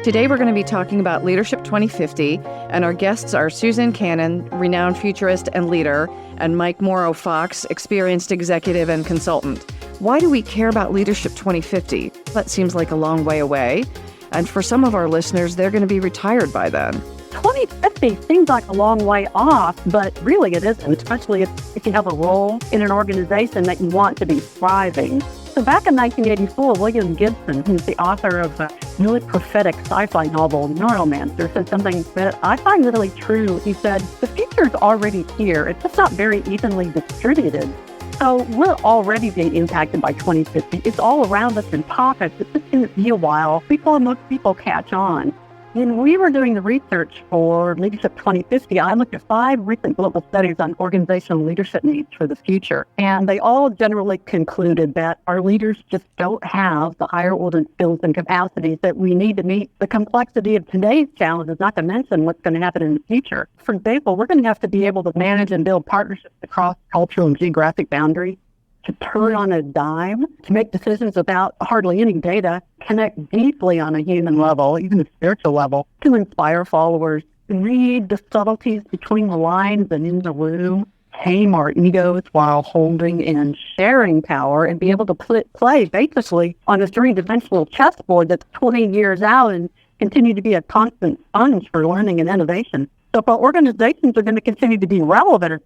Today we're going to be talking about Leadership 2050, and our guests are Susan Cannon, renowned futurist and leader, and Mike Morrow-Fox, experienced executive and consultant. Why do we care about Leadership 2050? That seems like a long way away, and for some of our listeners, they're going to be retired by then. 2050 seems like a long way off, but really it isn't, especially if you have a role in an organization that you want to be thriving. So back in 1984, William Gibson, who's the author of a really prophetic sci-fi novel, Neuromancer, said something that I find really true. He said, the future is already here. It's just not very evenly distributed. So we're already being impacted by 2050. It's all around us in pockets. It's just going to be a while before most people catch on. When we were doing the research for Leadership 2050, I looked at 5 recent global studies on organizational leadership needs for the future. And they all generally concluded that our leaders just don't have the higher order skills and capacities that we need to meet the complexity of today's challenges, not to mention what's going to happen in the future. For example, we're going to have to be able to manage and build partnerships across cultural and geographic boundaries, to turn on a dime, to make decisions about hardly any data, connect deeply on a human level, even a spiritual level, to inspire followers, read the subtleties between the lines and in the room, tame our egos while holding and sharing power, and be able to play basically on a three-dimensional chessboard that's 20 years out and continue to be a constant sponge for learning and innovation. So if our organizations are going to continue to be relevant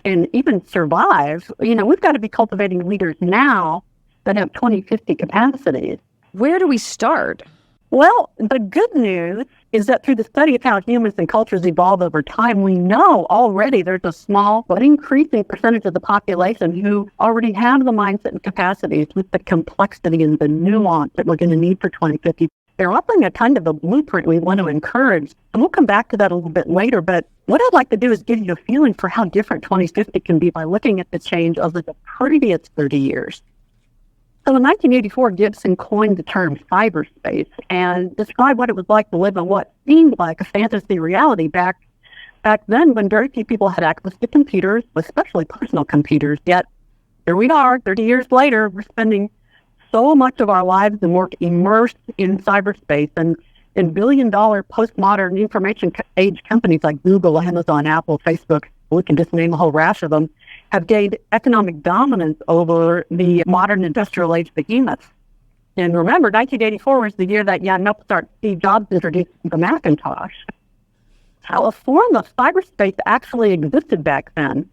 and even survive, we've got to be cultivating leaders now that have 2050 capacities. Where do we start? Well, the good news is that through the study of how humans and cultures evolve over time, we know already there's a small but increasing percentage of the population who already have the mindset and capacities with the complexity and the nuance that we're going to need for 2050. They're offering a kind of a blueprint we want to encourage, and we'll come back to that a little bit later. But what I'd like to do is give you a feeling for how different 2050 can be by looking at the change over the previous 30 years. So in 1984, Gibson coined the term cyberspace and described what it was like to live in what seemed like a fantasy reality back then when very few people had access to computers, especially personal computers. Yet here we are, 30 years later, we're spending so much of our lives and work immersed in cyberspace, and in billion-dollar postmodern information age companies like Google, Amazon, Apple, Facebook, we can just name a whole rash of them, have gained economic dominance over the modern industrial age behemoths. And remember, 1984 was the year that Steve Jobs introduced the Macintosh. How a form of cyberspace actually existed back then.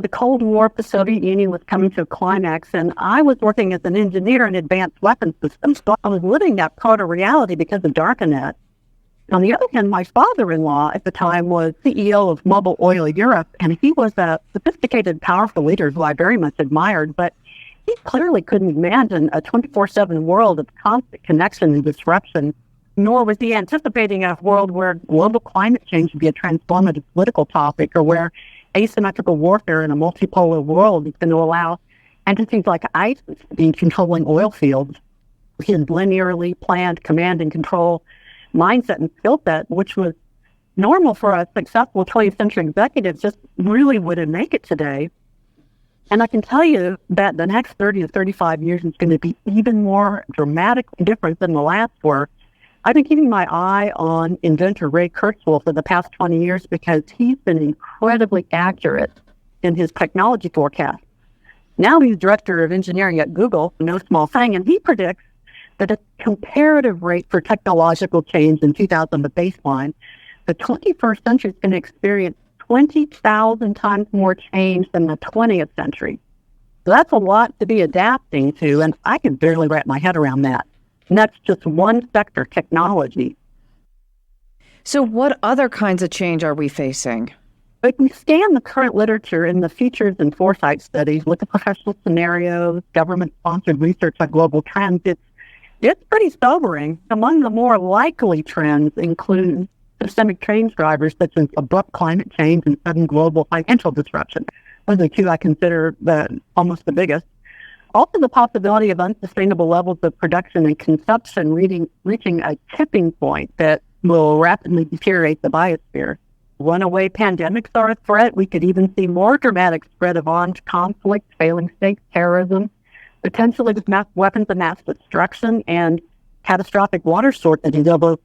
The Cold War of the Soviet Union was coming to a climax, and I was working as an engineer in advanced weapons systems, so I was living that proto-reality because of Darknet. On the other hand, my father-in-law at the time was CEO of Mobil Oil Europe, and he was a sophisticated, powerful leader who I very much admired, but he clearly couldn't imagine a 24/7 world of constant connection and disruption, nor was he anticipating a world where global climate change would be a transformative political topic, or where asymmetrical warfare in a multipolar world is going to allow entities like ISIS to be controlling oil fields. His linearly planned command and control mindset and skill set, which was normal for a successful 20th century executive, just really wouldn't make it today. And I can tell you that the next 30 to 35 years is going to be even more dramatically different than the last were. I've been keeping my eye on inventor Ray Kurzweil for the past 20 years because he's been incredibly accurate in his technology forecast. Now he's director of engineering at Google, no small thing, and he predicts that a comparative rate for technological change in 2000, the baseline, the 21st century is going to experience 20,000 times more change than the 20th century. So that's a lot to be adapting to, and I can barely wrap my head around that. And that's just one sector, technology. So what other kinds of change are we facing? If we scan the current literature in the Futures and Foresight studies, look at professional scenarios, government-sponsored research on global trends, it's pretty sobering. Among the more likely trends include systemic change drivers such as abrupt climate change and sudden global financial disruption. Those are two I consider almost the biggest. Also, the possibility of unsustainable levels of production and consumption reaching a tipping point that will rapidly deteriorate the biosphere. Runaway pandemics are a threat. We could even see more dramatic spread of armed conflict, failing states, terrorism, potentially with mass weapons of mass destruction, and catastrophic water shortages over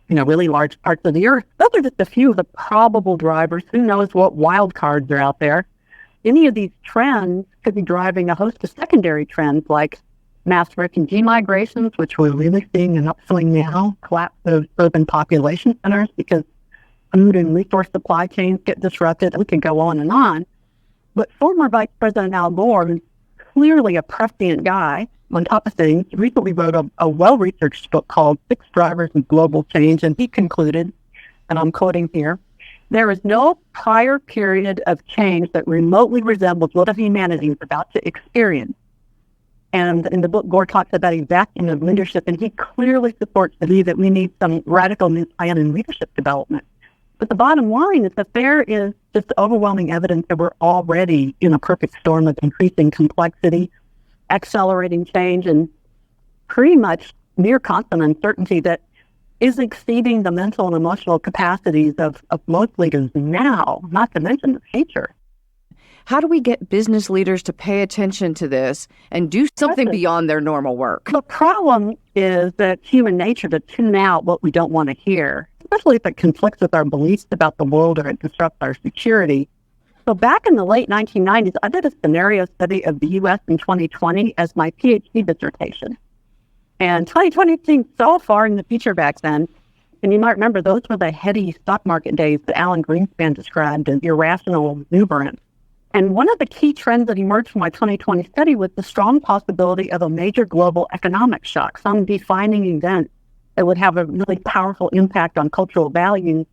really large parts of the earth. Those are just a few of the probable drivers. Who knows what wild cards are out there? Any of these trends could be driving a host of secondary trends like mass refugee migrations, which we're really seeing an upswing now, collapse of urban population centers because food and resource supply chains get disrupted. We could go on and on. But former Vice President Al Gore, who's clearly a prescient guy, on top of things, recently wrote a well-researched book called Six Drivers of Global Change, and he concluded, and I'm quoting here, "There is no prior period of change that remotely resembles what humanity is about to experience." And in the book, Gore talks about a vacuum of leadership, and he clearly supports the view that we need some radical new plan in leadership development. But the bottom line is that there is just overwhelming evidence that we're already in a perfect storm of increasing complexity, accelerating change, and pretty much near constant uncertainty that is exceeding the mental and emotional capacities of most leaders now, not to mention the future. How do we get business leaders to pay attention to this and do something beyond their normal work? The problem is that human nature to tune out what we don't want to hear, especially if it conflicts with our beliefs about the world or it disrupts our security. So back in the late 1990s, I did a scenario study of the U.S. in 2020 as my PhD dissertation. And 2020 seemed so far in the future back then. And you might remember those were the heady stock market days that Alan Greenspan described as irrational exuberance. And one of the key trends that emerged from my 2020 study was the strong possibility of a major global economic shock, some defining event that would have a really powerful impact on cultural values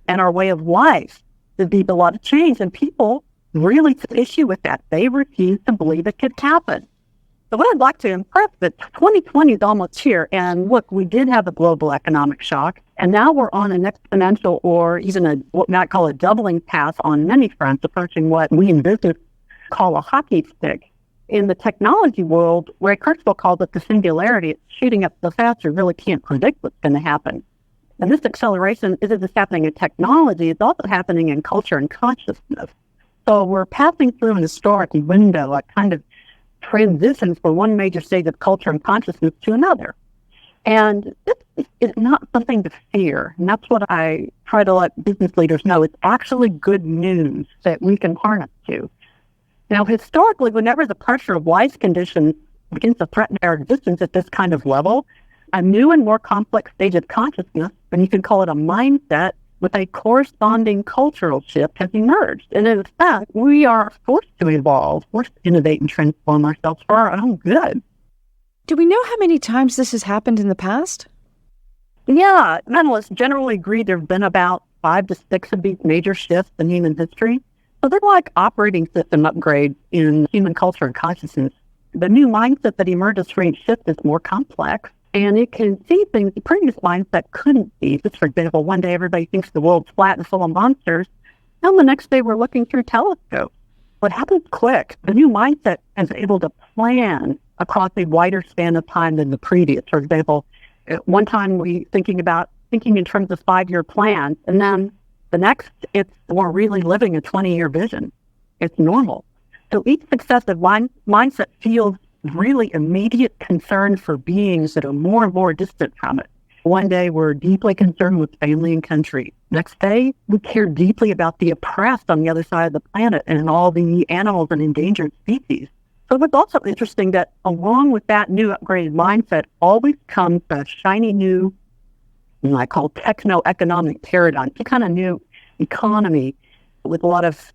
and our way of life. There'd be a lot of change, and people really took issue with that. They refused to believe it could happen. So what I'd like to impress that 2020 is almost here, and look, we did have a global economic shock, and now we're on an exponential or even what we might call a doubling path on many fronts, approaching what we in business call a hockey stick. In the technology world, Ray Kurzweil calls it the singularity. It's shooting up so fast you really can't predict what's going to happen. And this acceleration isn't just happening in technology, it's also happening in culture and consciousness. So we're passing through an historic window, a kind of transition from one major state of culture and consciousness to another. And this is not something to fear. And that's what I try to let business leaders know. It's actually good news that we can harness to. Now, historically, whenever the pressure of life conditions begins to threaten our existence at this kind of level, a new and more complex stage of consciousness, and you can call it a mindset, with a corresponding cultural shift has emerged. And in fact, we are forced to evolve, forced to innovate and transform ourselves for our own good. Do we know how many times this has happened in the past? Yeah, mentalists generally agree there have been about 5 to 6 of these major shifts in human history. So they're like operating system upgrades in human culture and consciousness. The new mindset that emerges from each shift is more complex, and it can see things the previous mindset couldn't see. Just for example, one day everybody thinks the world's flat and full of monsters, and the next day we're looking through telescopes. What happens quick, the new mindset is able to plan across a wider span of time than the previous. For example, at one time we thinking in terms of 5-year plans, and then the next, we're really living a 20-year vision. It's normal. So each successive mindset feels really immediate concern for beings that are more and more distant from it. One day, we're deeply concerned with family and country. Next day, we care deeply about the oppressed on the other side of the planet and all the animals and endangered species. So it's also interesting that along with that new upgraded mindset always comes a shiny new, I call techno-economic paradigm, a kind of new economy with a lot of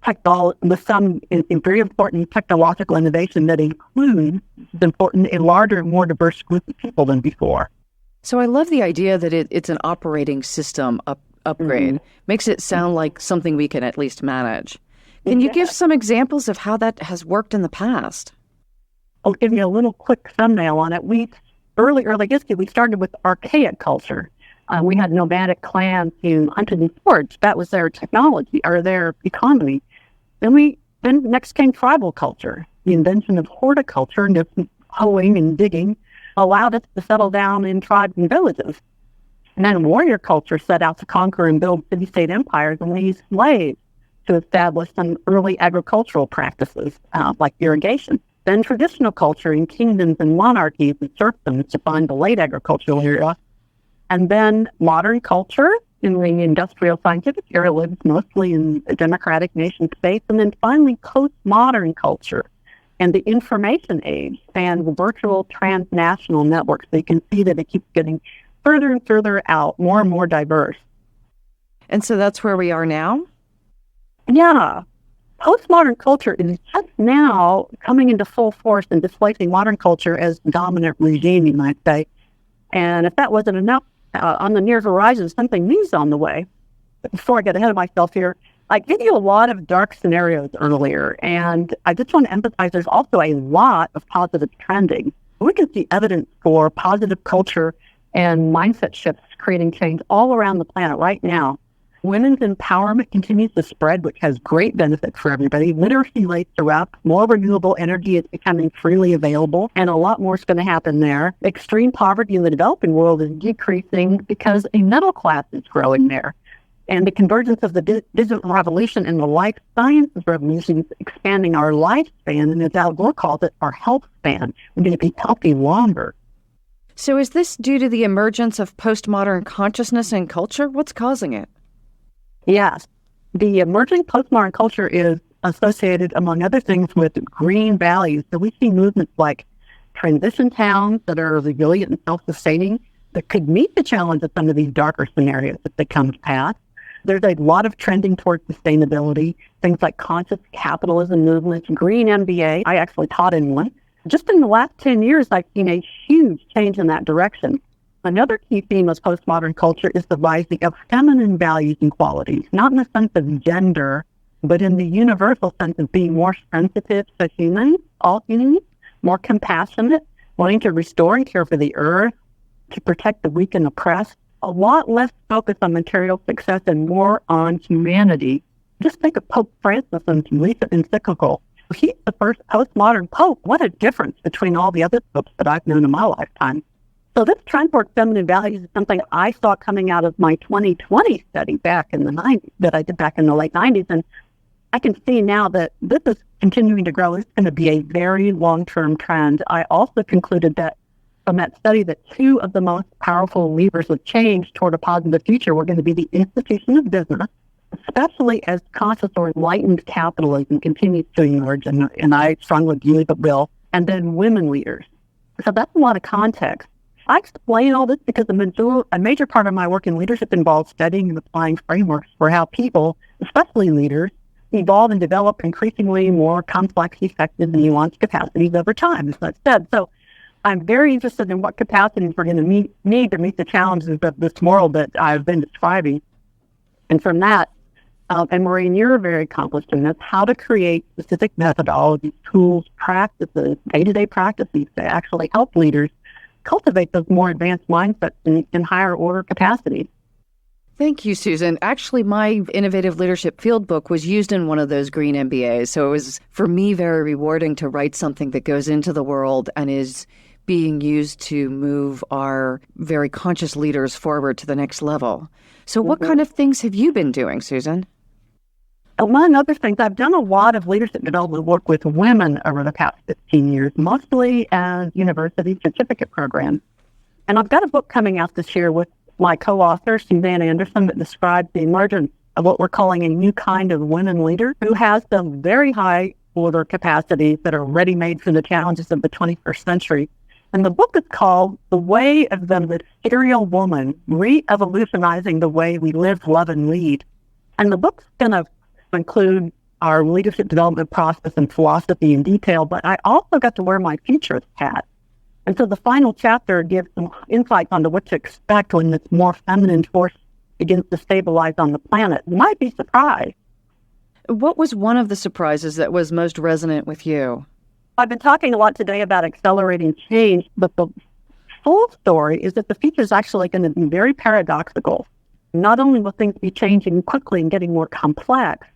with some very important technological innovation that includes, it's important, a larger, more diverse group of people than before. So I love the idea that it's an operating system upgrade. Mm-hmm. Makes it sound like something we can at least manage. Can you give some examples of how that has worked in the past? I'll give you a little quick thumbnail on it. Early history, we started with archaic culture. We had nomadic clans who hunted and foraged. That was their technology or their economy. Then next came tribal culture. The invention of horticulture and hoeing and digging allowed us to settle down in tribes and villages. And then warrior culture set out to conquer and build city-state empires, and we used slaves to establish some early agricultural practices like irrigation. Then traditional culture in kingdoms and monarchies and serfdoms defined the late agricultural era. And then modern culture in the industrial scientific era lives mostly in a democratic nation space. And then finally, postmodern culture and the information age and virtual transnational networks. So you can see that it keeps getting further and further out, more and more diverse. And so that's where we are now? Yeah. Postmodern culture is just now coming into full force and displacing modern culture as the dominant regime, you might say. And if that wasn't enough, on the near horizon, something new's on the way. But before I get ahead of myself here, I gave you a lot of dark scenarios earlier, and I just want to emphasize there's also a lot of positive trending. We can see evidence for positive culture and mindset shifts creating change all around the planet right now. Women's empowerment continues to spread, which has great benefit for everybody. Literacy rates are up. More renewable energy is becoming freely available, and a lot more is going to happen there. Extreme poverty in the developing world is decreasing because a middle class is growing there. And the convergence of the digital revolution and the life sciences revolution is expanding our lifespan, and as Al Gore calls it, our health span. We're going to be healthy longer. So is this due to the emergence of postmodern consciousness and culture? What's causing it? Yes. The emerging postmodern culture is associated, among other things, with green values. So we see movements like transition towns that are resilient and self-sustaining that could meet the challenge of some of these darker scenarios if they come to pass. There's a lot of trending towards sustainability, things like conscious capitalism movements, green MBA. I actually taught in one. Just in the last 10 years, I've seen a huge change in that direction. Another key theme of postmodern culture is the rising of feminine values and qualities, not in the sense of gender, but in the universal sense of being more sensitive to humans, all humans, more compassionate, wanting to restore and care for the earth, to protect the weak and oppressed. A lot less focus on material success and more on humanity. Just think of Pope Francis and recent encyclical. He's the first postmodern pope. What a difference between all the other popes that I've known in my lifetime. So this trend toward feminine values is something I saw coming out of my 2020 study back in the 90s, that I did back in the late 90s. And I can see now that this is continuing to grow. It's going to be a very long-term trend. I also concluded that from that study that two of the most powerful levers of change toward a positive future were going to be the institution of business, especially as conscious or enlightened capitalism continues to emerge, and I strongly believe it will, and then women leaders. So that's a lot of context. I explain all this because a major part of my work in leadership involves studying and applying frameworks for how people, especially leaders, evolve and develop increasingly more complex, effective, and nuanced capacities over time, as I've said. So I'm very interested in what capacities we're going to need to meet the challenges of this world that I've been describing. And from that, and Maureen, you're very accomplished in this, how to create specific methodologies, tools, practices, day-to-day practices to actually help leaders cultivate those more advanced mindsets in higher order capacities. Thank you, Susan. Actually, my Innovative Leadership Field book was used in one of those green MBAs. So it was, for me, very rewarding to write something that goes into the world and is being used to move our very conscious leaders forward to the next level. So what kind of things have you been doing, Susan? Among other things, I've done a lot of leadership development work with women over the past 15 years, mostly as university certificate programs. And I've got a book coming out this year with my co-author, Suzanne Anderson, that describes the emergence of what we're calling a new kind of women leader who has some very high order capacities that are ready-made for the challenges of the 21st century. And the book is called The Way of the Material Woman, Re-Evolutionizing the Way We Live, Love, and Lead. And the book's going to include our leadership development process and philosophy in detail, but I also got to wear my futurist hat. And so the final chapter gives some insights onto what to expect when this more feminine force begins to stabilize on the planet. You might be surprised. What was one of the surprises that was most resonant with you? I've been talking a lot today about accelerating change, but the full story is that the future is actually going to be very paradoxical. Not only will things be changing quickly and getting more complex,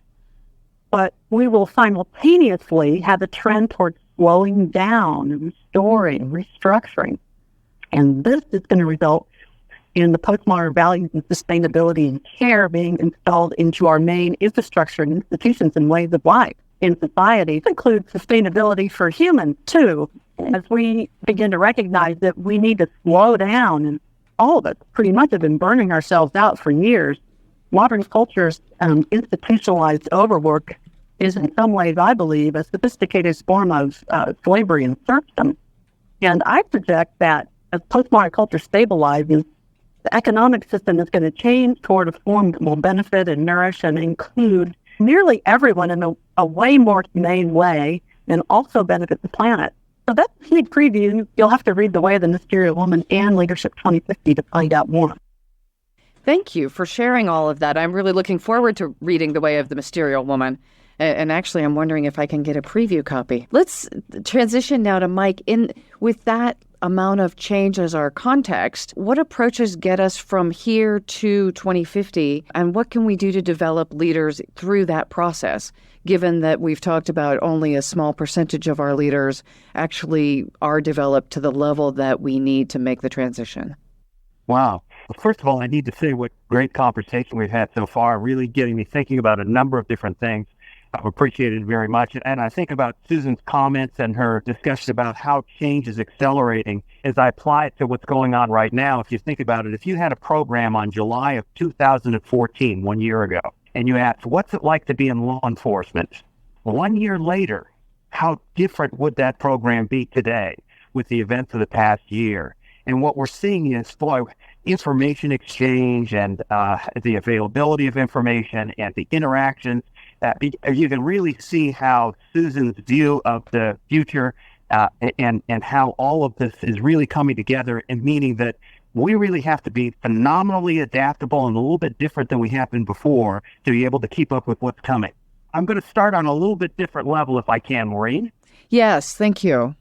but we will simultaneously have a trend towards slowing down, restoring, restructuring. And this is going to result in the postmodern values and sustainability and care being installed into our main infrastructure and institutions and ways of life in society. This includes sustainability for humans, too, as we begin to recognize that we need to slow down and all of us pretty much have been burning ourselves out for years. Modern culture's institutionalized overwork is in some ways, I believe, a sophisticated form of slavery and serfdom. And I project that as postmodern culture stabilizes, the economic system is going to change toward a form that will benefit and nourish and include nearly everyone in a way more humane way and also benefit the planet. So that's a sneak preview. You'll have to read The Way of the Mysterious Woman and Leadership 2050 to find out more. Thank you for sharing all of that. I'm really looking forward to reading The Way of the Mysterious Woman. And actually, I'm wondering if I can get a preview copy. Let's transition now to Mike. With that amount of change as our context, what approaches get us from here to 2050? And what can we do to develop leaders through that process, given that we've talked about only a small percentage of our leaders actually are developed to the level that we need to make the transition? Wow. Well, first of all, I need to say what great conversation we've had so far, really getting me thinking about a number of different things. I've appreciated it very much. And I think about Susan's comments and her discussion about how change is accelerating as I apply it to what's going on right now. If you think about it, if you had a program on July of 2014, 1 year ago, and you asked, what's it like to be in law enforcement? 1 year later, how different would that program be today with the events of the past year? And what we're seeing is, information exchange and the availability of information and the interactions. You can really see how Susan's view of the future and how all of this is really coming together, and meaning that we really have to be phenomenally adaptable and a little bit different than we have been before to be able to keep up with what's coming. I'm going to start on a little bit different level if I can, Maureen. Yes, thank you.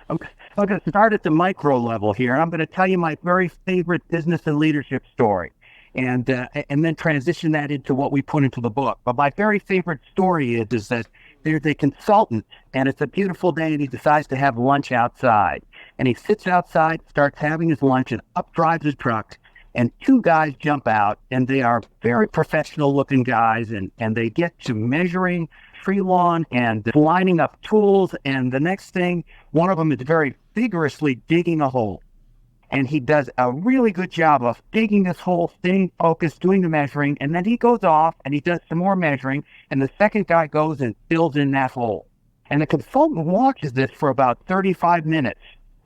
I'm going to start at the micro level here. I'm going to tell you my very favorite business and leadership story, and then transition that into what we put into the book. But my very favorite story is that there's a consultant, and it's a beautiful day, and he decides to have lunch outside. And he sits outside, starts having his lunch, and up drives his truck, and two guys jump out, and they are very professional-looking guys, and they get to measuring tree lawn and lining up tools, and the next thing, one of them is very vigorously digging a hole. And he does a really good job of digging this hole, staying focused, doing the measuring, and then he goes off and he does some more measuring, and the second guy goes and fills in that hole. And the consultant watches this for about 35 minutes.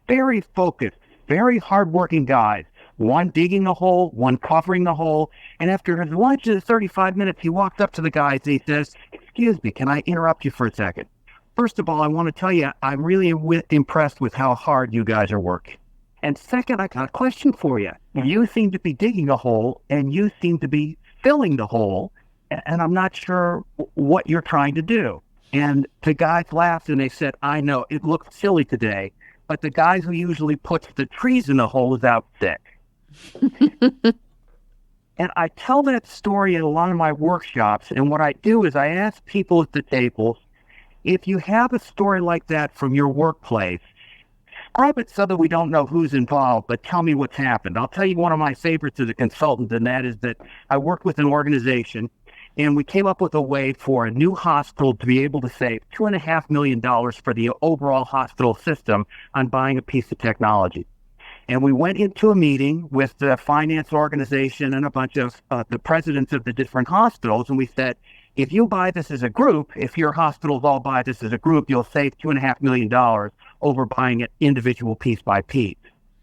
Very focused, very hardworking guys. One digging the hole, one covering the hole. And after his lunch is 35 minutes, he walks up to the guys and he says, "Excuse me, can I interrupt you for a second? First of all, I want to tell you, I'm really impressed with how hard you guys are working. And second, I got a question for you. You seem to be digging a hole, and you seem to be filling the hole, and I'm not sure what you're trying to do." And the guys laughed, and they said, "I know, it looks silly today, but the guy who usually puts the trees in the hole is out sick." And I tell that story in a lot of my workshops, and what I do is I ask people at the tables, if you have a story like that from your workplace, describe it so that we don't know who's involved, but tell me what's happened. I'll tell you one of my favorites as a consultant, and that is that I worked with an organization, and we came up with a way for a new hospital to be able to save $2.5 million for the overall hospital system on buying a piece of technology. And we went into a meeting with the finance organization and a bunch of the presidents of the different hospitals, and we said, if you buy this as a group, if your hospitals all buy this as a group, you'll save $2.5 million over buying it individual piece by piece.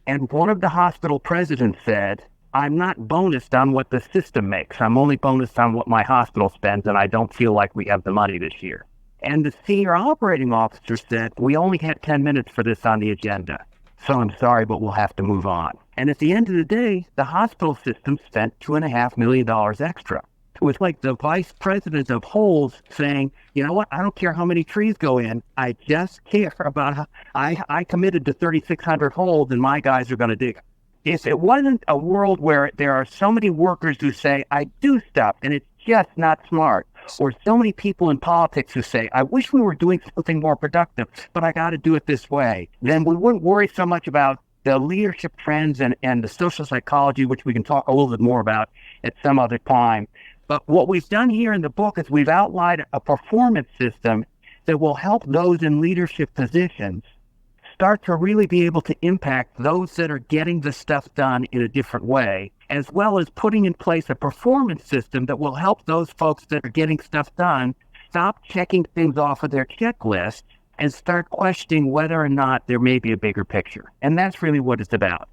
And one of the hospital presidents said, "I'm not bonused on what the system makes. I'm only bonused on what my hospital spends, and I don't feel like we have the money this year." And the senior operating officer said, "We only had 10 minutes for this on the agenda. So I'm sorry, but we'll have to move on." And at the end of the day, the hospital system spent $2.5 million extra. It was like the vice president of holes saying, "You know what? I don't care how many trees go in. I just care about how I committed to 3,600 holes, and my guys are going to dig." If it wasn't a world where there are so many workers who say, "I do stuff, and it's just not smart," or so many people in politics who say, "I wish we were doing something more productive, but I got to do it this way," then we wouldn't worry so much about the leadership trends and the social psychology, which we can talk a little bit more about at some other time. But what we've done here in the book is we've outlined a performance system that will help those in leadership positions start to really be able to impact those that are getting the stuff done in a different way, as well as putting in place a performance system that will help those folks that are getting stuff done stop checking things off of their checklist and start questioning whether or not there may be a bigger picture. And that's really what it's about.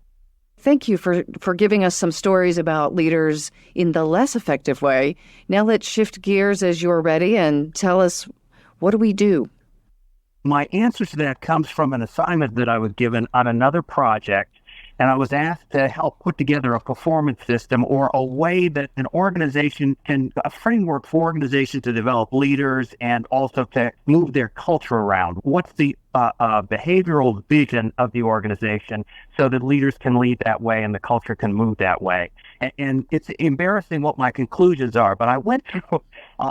Thank you for giving us some stories about leaders in the less effective way. Now let's shift gears as you're ready and tell us, what do we do? My answer to that comes from an assignment that I was given on another project, and I was asked to help put together a performance system or a way that an organization a framework for organizations to develop leaders and also to move their culture around. What's the behavioral vision of the organization so that leaders can lead that way and the culture can move that way? And it's embarrassing what my conclusions are, but I went through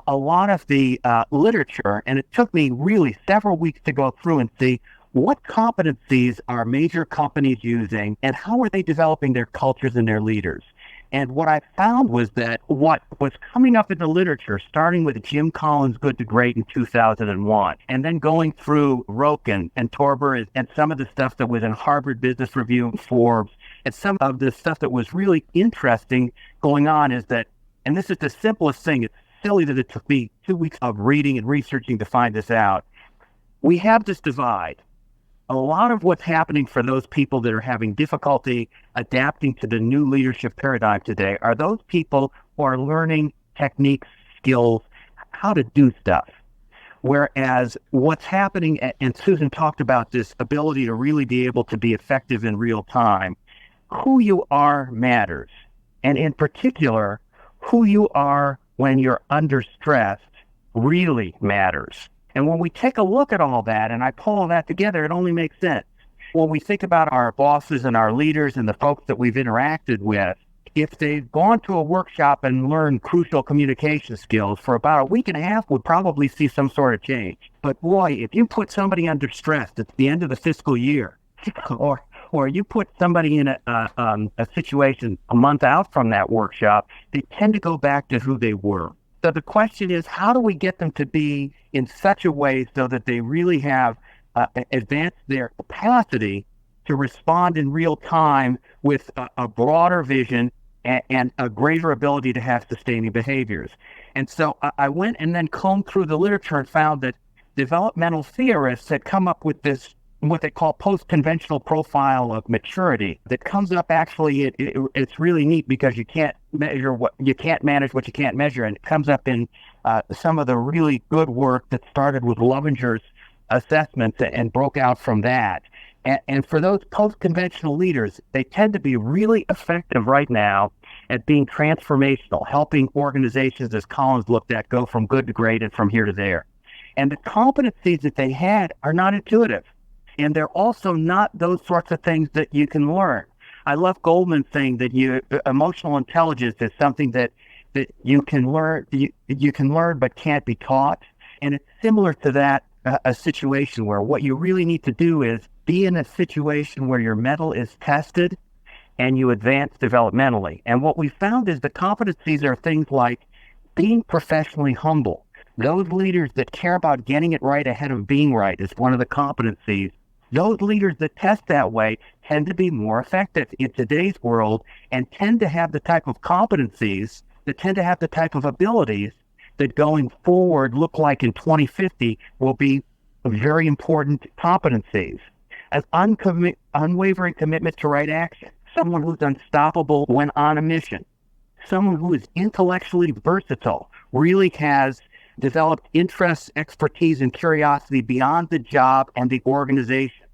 a lot of the literature, and it took me really several weeks to go through and see what competencies are major companies using and how are they developing their cultures and their leaders. And what I found was that what was coming up in the literature, starting with Jim Collins' Good to Great in 2001, and then going through Roken and Torber and some of the stuff that was in Harvard Business Review and Forbes, and some of the stuff that was really interesting going on is that, and this is the simplest thing, it's silly that it took me 2 weeks of reading and researching to find this out. We have this divide. A lot of what's happening for those people that are having difficulty adapting to the new leadership paradigm today are those people who are learning techniques, skills, how to do stuff. Whereas what's happening, and Susan talked about this ability to really be able to be effective in real time, who you are matters. And in particular, who you are when you're under stress really matters. And when we take a look at all that and I pull all that together, it only makes sense. When we think about our bosses and our leaders and the folks that we've interacted with, if they've gone to a workshop and learned crucial communication skills for about a week and a half, we'd probably see some sort of change. But boy, if you put somebody under stress at the end of the fiscal year, or you put somebody in a situation a month out from that workshop, they tend to go back to who they were. So the question is, how do we get them to be in such a way so that they really have advanced their capacity to respond in real time with a broader vision and a greater ability to have sustaining behaviors? And so I went and then combed through the literature and found that developmental theorists had come up with this, what they call post-conventional profile of maturity that comes up actually, it's really neat because you can't measure what you can't manage what you can't measure. And it comes up in some of the really good work that started with Lovinger's assessments and broke out from that. And for those post-conventional leaders, they tend to be really effective right now at being transformational, helping organizations, as Collins looked at, go from good to great and from here to there. And the competencies that they had are not intuitive. And they're also not those sorts of things that you can learn. I love Goldman saying that emotional intelligence is something that you can learn, you can learn but can't be taught. And it's similar to that, a situation where what you really need to do is be in a situation where your mettle is tested and you advance developmentally. And what we found is the competencies are things like being professionally humble. Those leaders that care about getting it right ahead of being right is one of the competencies. Those leaders that test that way tend to be more effective in today's world and tend to have the type of competencies, that tend to have the type of abilities that going forward look like in 2050 will be very important competencies. An unwavering commitment to right action, someone who's unstoppable when on a mission, someone who is intellectually versatile, really has developed interests, expertise, and curiosity beyond the job and the organization.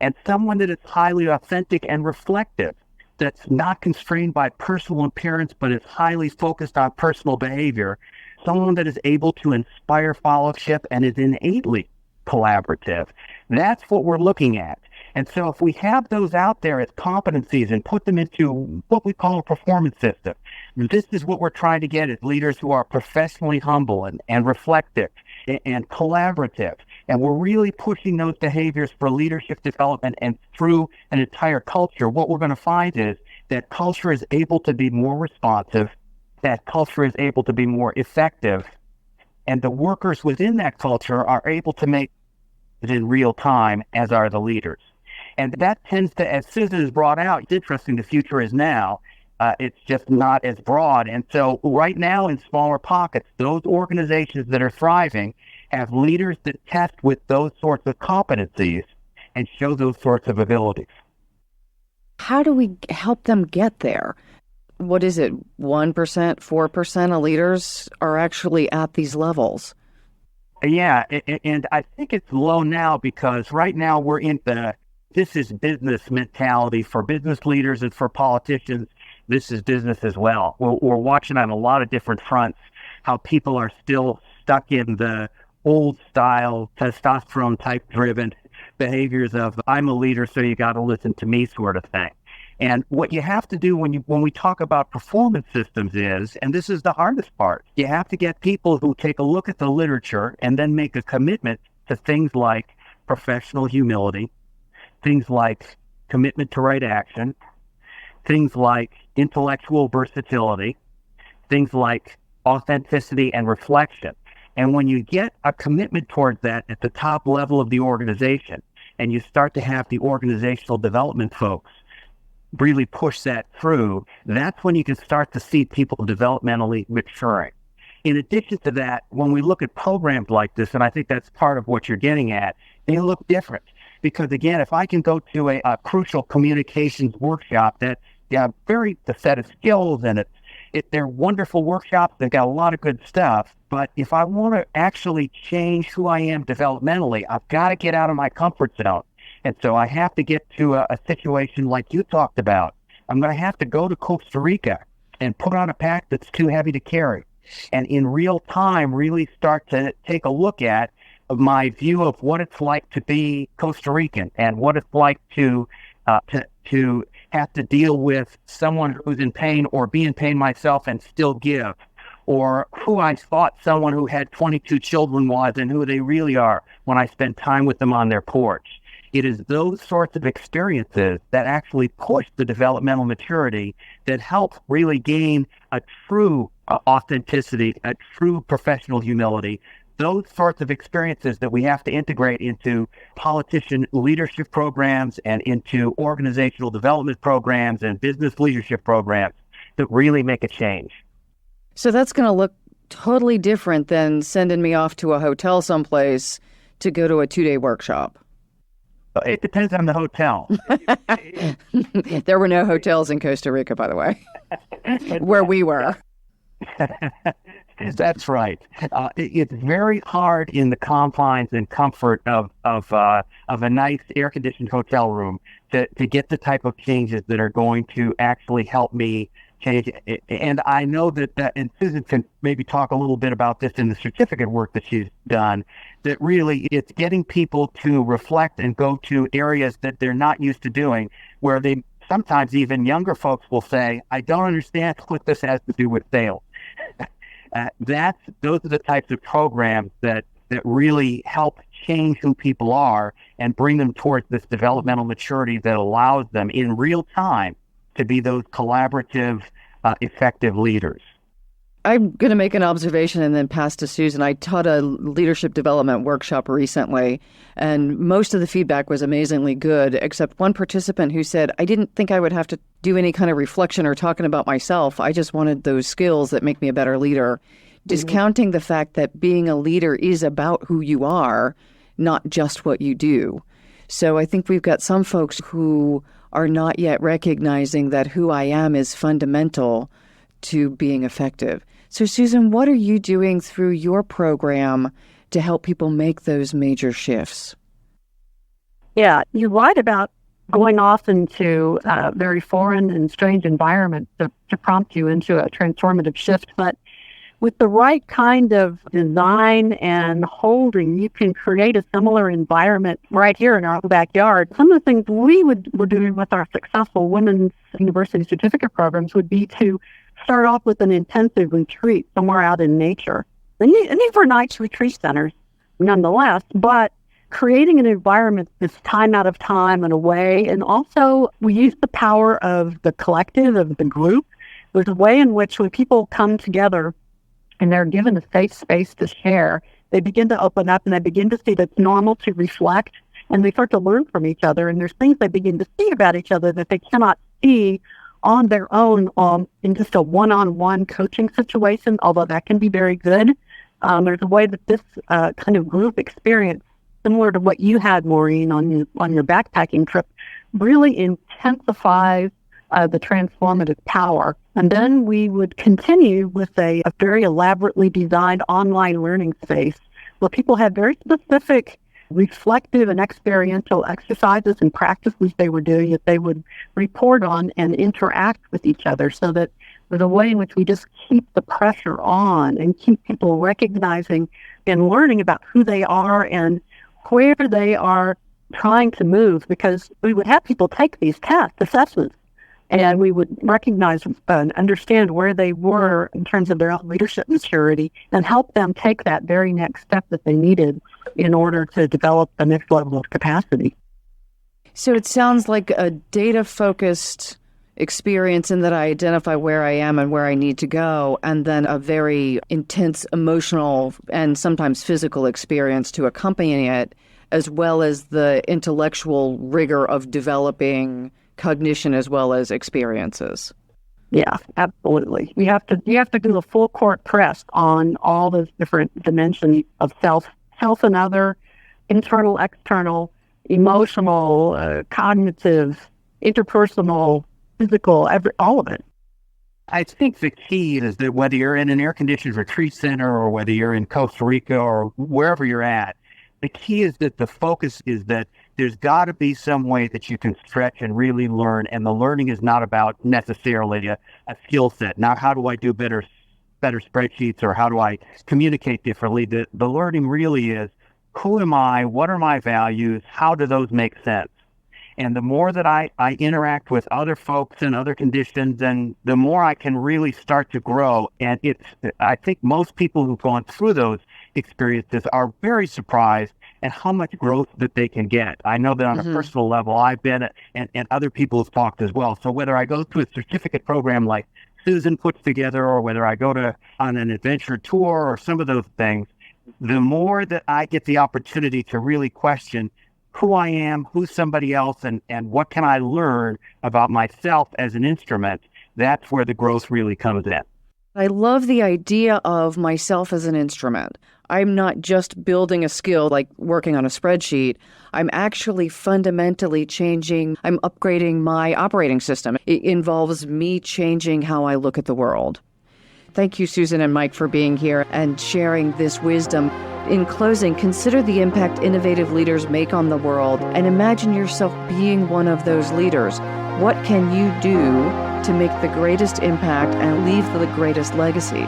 And someone that is highly authentic and reflective, that's not constrained by personal appearance, but is highly focused on personal behavior. Someone that is able to inspire fellowship and is innately collaborative. That's what we're looking at. And so if we have those out there as competencies and put them into what we call a performance system, this is what we're trying to get as leaders who are professionally humble and reflective and collaborative. And we're really pushing those behaviors for leadership development and through an entire culture. What we're going to find is that culture is able to be more responsive, that culture is able to be more effective, and the workers within that culture are able to make in real time, as are the leaders. And that tends to, as Susan has brought out, it's interesting, the future is now. It's just not as broad. And so right now in smaller pockets, those organizations that are thriving have leaders that test with those sorts of competencies and show those sorts of abilities. How do we help them get there? What is it, 1%, 4% of leaders are actually at these levels? Yeah, and I think it's low now because right now we're in this is business mentality for business leaders and for politicians. This is business as well. We're watching on a lot of different fronts how people are still stuck in the old style, testosterone type driven behaviors of I'm a leader, so you got to listen to me sort of thing. And what you have to do when we talk about performance systems is, and this is the hardest part, you have to get people who take a look at the literature and then make a commitment to things like professional humility, things like commitment to right action, things like intellectual versatility, things like authenticity and reflection. And when you get a commitment towards that at the top level of the organization, and you start to have the organizational development folks really push that through, that's when you can start to see people developmentally maturing. In addition to that, when we look at programs like this, and I think that's part of what you're getting at, they look different. Because again, if I can go to a crucial communications workshop that's very the set of skills and they're wonderful workshops, they've got a lot of good stuff, but if I want to actually change who I am developmentally, I've got to get out of my comfort zone. And so I have to get to a situation like you talked about. I'm going to have to go to Costa Rica and put on a pack that's too heavy to carry. And in real time, really start to take a look at my view of what it's like to be Costa Rican and what it's like to have to deal with someone who's in pain or be in pain myself and still give, or who I thought someone who had 22 children was and who they really are when I spend time with them on their porch. It is those sorts of experiences that actually push the developmental maturity that help really gain a true authenticity, a true professional humility. Those sorts of experiences that we have to integrate into politician leadership programs and into organizational development programs and business leadership programs that really make a change. So that's going to look totally different than sending me off to a hotel someplace to go to a 2-day workshop. It depends on the hotel. There were no hotels in Costa Rica, by the way, where we were. That's right. It's very hard in the confines and comfort of a nice air-conditioned hotel room to get the type of changes that are going to actually help me change. And I know that, and Susan can maybe talk a little bit about this in the certificate work that she's done, that really it's getting people to reflect and go to areas that they're not used to doing, where they sometimes even younger folks will say, I don't understand what this has to do with sales. Those are the types of programs that really help change who people are and bring them towards this developmental maturity that allows them in real time to be those collaborative, effective leaders. I'm going to make an observation and then pass to Susan. I taught a leadership development workshop recently, and most of the feedback was amazingly good, except one participant who said, I didn't think I would have to do any kind of reflection or talking about myself. I just wanted those skills that make me a better leader. Discounting the fact that being a leader is about who you are, not just what you do. So I think we've got some folks who are not yet recognizing that who I am is fundamental to being effective. So Susan, what are you doing through your program to help people make those major shifts? Yeah, you're right about going off into a very foreign and strange environment to prompt you into a transformative shift. But with the right kind of design and holding, you can create a similar environment right here in our own backyard. Some of the things were doing with our successful women's university certificate programs would be to start off with an intensive retreat somewhere out in nature. And these were nice retreat centers, nonetheless, but creating an environment that's time out of time and away. And also, we use the power of the collective, of the group. There's a way in which when people come together and they're given a safe space to share, they begin to open up and they begin to see that it's normal to reflect, and they start to learn from each other. And there's things they begin to see about each other that they cannot see on their own in just a one-on-one coaching situation, although that can be very good. There's a way that this kind of group experience, similar to what you had, Maureen, on your backpacking trip, really intensifies the transformative power. And then we would continue with a very elaborately designed online learning space where people had very specific reflective and experiential exercises and practices they were doing that they would report on and interact with each other, so that there's a way in which we just keep the pressure on and keep people recognizing and learning about who they are and where they are trying to move, because we would have people take these assessments, and we would recognize and understand where they were in terms of their own leadership maturity and help them take that very next step that they needed in order to develop the next level of capacity. So it sounds like a data-focused experience in that I identify where I am and where I need to go, and then a very intense emotional and sometimes physical experience to accompany it, as well as the intellectual rigor of developing cognition as well as experiences. Yeah, absolutely. You have to do a full court press on all those different dimensions of self and other, internal, external, emotional, cognitive, interpersonal, physical, all of it. I think the key is that whether you're in an air-conditioned retreat center or whether you're in Costa Rica or wherever you're at, the key is that the focus is that there's got to be some way that you can stretch and really learn, and the learning is not about necessarily a skill set. Now, how do I do better spreadsheets, or how do I communicate differently? The learning really is, who am I? What are my values? How do those make sense? And the more that I interact with other folks and other conditions, and the more I can really start to grow. And I think most people who've gone through those experiences are very surprised at how much growth that they can get. I know that on a personal level, I've been, and other people have talked as well. So whether I go to a certificate program like Susan puts together, or whether I go on an adventure tour or some of those things, the more that I get the opportunity to really question who I am, who's somebody else, and what can I learn about myself as an instrument, that's where the growth really comes in. I love the idea of myself as an instrument. I'm not just building a skill like working on a spreadsheet. I'm actually fundamentally changing, I'm upgrading my operating system. It involves me changing how I look at the world. Thank you, Susan and Mike, for being here and sharing this wisdom. In closing, consider the impact innovative leaders make on the world and imagine yourself being one of those leaders. What can you do to make the greatest impact and leave the greatest legacy?